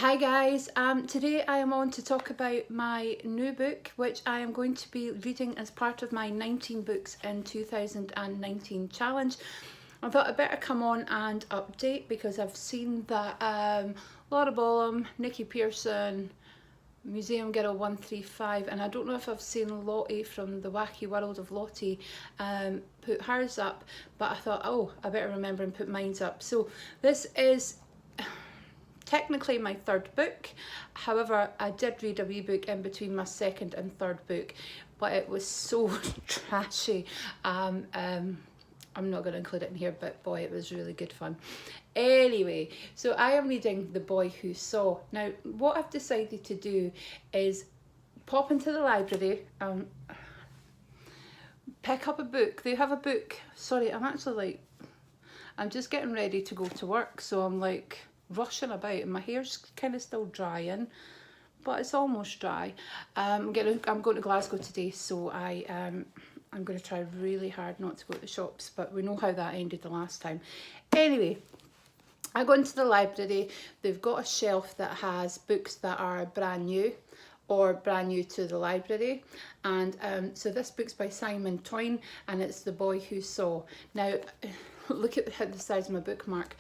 Hi guys, today I am on to talk about my new book which I am going to be reading as part of my 19 books in 2019 challenge. I thought I'd better come on and update because I've seen that Laura Bolham, Nicke Pearson, Museumgirl 135, and I don't know if I've seen Lottie from the Wacky World of Lottie put hers up, but I thought, oh, I better remember and put mine up. So this is technically my third book. However, I did read a wee book in between my second and third book, but it was so trashy. I'm not going to include it in here, but boy, it was really good fun. Anyway, so I am reading The Boy Who Saw. Now, what I've decided to do is pop into the library, pick up a book. They have a book. Sorry, I'm just getting ready to go to work, so I'm like rushing about and my hair's kind of still drying, but it's almost dry. I'm going to Glasgow today, so I'm going to try really hard not to go to the shops, but we know how that ended the last time. Anyway, I go into the library. They've got a shelf that has books that are brand new or brand new to the library, and so this book's by Simon Toyne and it's The Boy Who Saw. Now look at the size of my bookmark.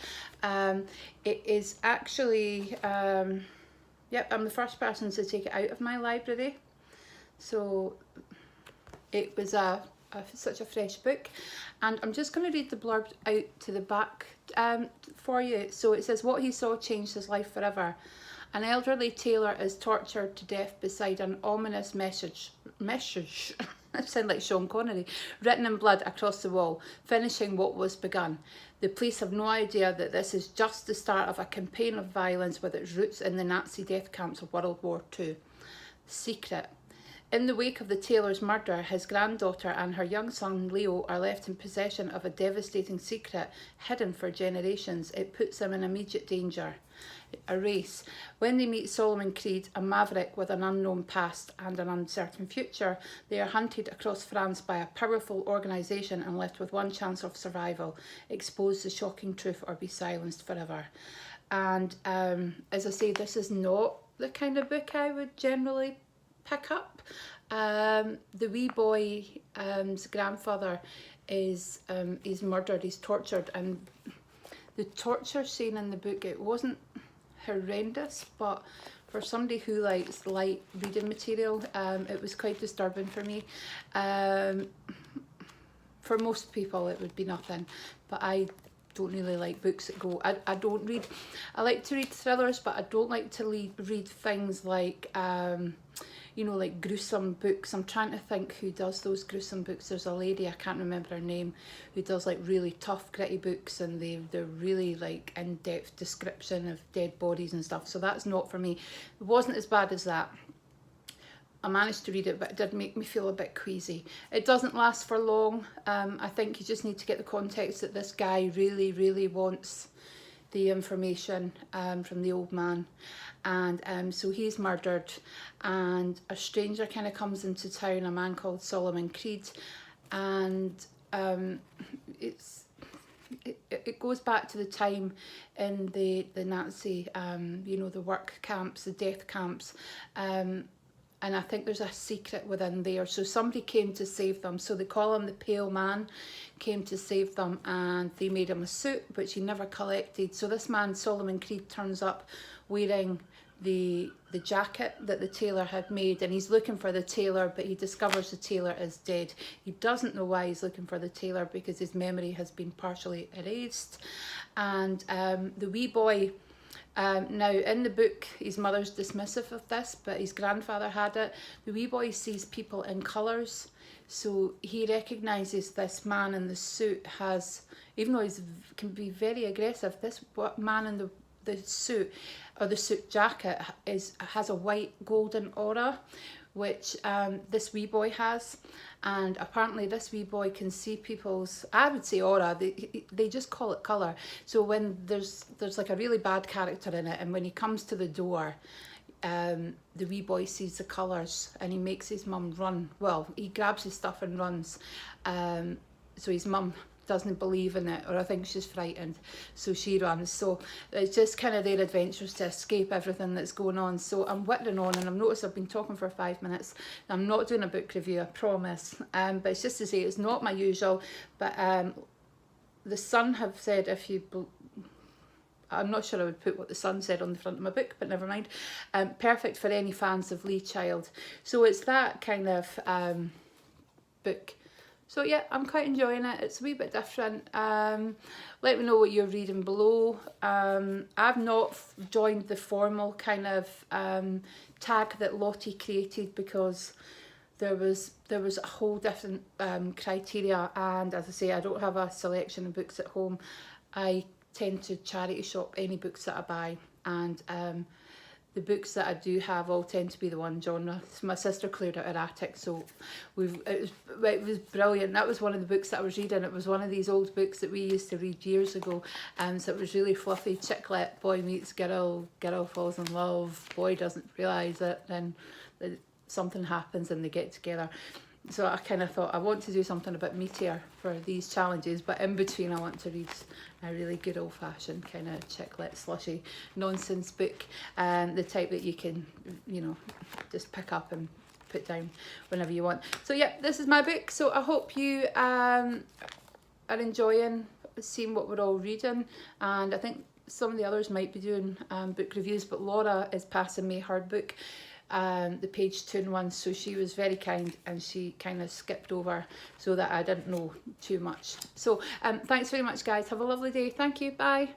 It is actually yep, I'm the first person to take it out of my library, so it was such a fresh book, and I'm just going to read the blurb out to the back for you. So it says, what he saw changed his life forever. An elderly tailor is tortured to death beside an ominous message I sound like Sean Connery, written in blood across the wall, finishing what was begun. The police have no idea that this is just the start of a campaign of violence with its roots in the Nazi death camps of World War II. Secret. In the wake of the tailor's murder, his granddaughter and her young son Leo are left in possession of a devastating secret hidden for generations. It puts them in immediate danger. A race. When they meet Solomon Creed, a maverick with an unknown past and an uncertain future, they are hunted across France by a powerful organisation and left with one chance of survival: expose the shocking truth or be silenced forever. And as I say, this is not the kind of book I would generally pick up. The wee boy's grandfather is he's murdered, he's tortured, and the torture scene in the book, it wasn't horrendous, but for somebody who likes light reading material, it was quite disturbing for me. For most people it would be nothing, but I don't really like books that go, I don't read, I like to read thrillers, but I don't like to read things like you know, like gruesome books. I'm trying to think who does those gruesome books. There's a lady, I can't remember her name, who does like really tough gritty books, and they're really like in-depth description of dead bodies and stuff, so that's not for me. It wasn't as bad as that. I managed to read it, but it did make me feel a bit queasy. It doesn't last for long. I think you just need to get the context that this guy really wants the information from the old man, and so he's murdered, and a stranger kind of comes into town, a man called Solomon Creed, and it goes back to the time in the Nazi, you know, the work camps, the death camps, and I think there's a secret within there. So somebody came to save them. So they call him the Pale Man, came to save them, and they made him a suit, which he never collected. So this man, Solomon Creed, turns up wearing the jacket that the tailor had made, and he's looking for the tailor, but he discovers the tailor is dead. He doesn't know why he's looking for the tailor because his memory has been partially erased. And the wee boy, now in the book his mother's dismissive of this, but his grandfather had it. The wee boy sees people in colours, so he recognises this man in the suit has, even though he can be very aggressive, this man in the suit, or the suit jacket, has a white golden aura, which this wee boy has, and apparently this wee boy can see people's, I would say aura, they just call it colour. So when there's like a really bad character in it, and when he comes to the door, the wee boy sees the colours, and he makes his mum run. Well, he grabs his stuff and runs, so his mum doesn't believe in it, or I think she's frightened, so she runs. So it's just kind of their adventures to escape everything that's going on. So I'm whittling on, and I've noticed I've been talking for 5 minutes. I'm not doing a book review, I promise, but it's just to say it's not my usual. But the Sun have said, if you I'm not sure I would put what the Sun said on the front of my book, but never mind. Perfect for any fans of Lee Child. So it's that kind of book. So yeah, I'm quite enjoying it. It's a wee bit different. Let me know what you're reading below. I've not joined the formal kind of tag that Lottie created, because there was a whole different criteria, and as I say, I don't have a selection of books at home. I tend to charity shop any books that I buy, and the books that I do have all tend to be the one genre. So my sister cleared out her attic, so it was brilliant. That was one of the books that I was reading. It was one of these old books that we used to read years ago, so it was really fluffy, chick lit, boy meets girl, girl falls in love, boy doesn't realise it, then something happens and they get together. So I kind of thought I want to do something a bit meatier for these challenges, but in between I want to read a really good old-fashioned kind of chick lit slushy nonsense book, the type that you can, you know, just pick up and put down whenever you want. So yeah, this is my book. So I hope you are enjoying seeing what we're all reading, and I think some of the others might be doing book reviews, but Laura is passing me her book, the page 2-in-1, so she was very kind and she kind of skipped over so that I didn't know too much. So thanks very much, guys. Have a lovely day. Thank you. Bye.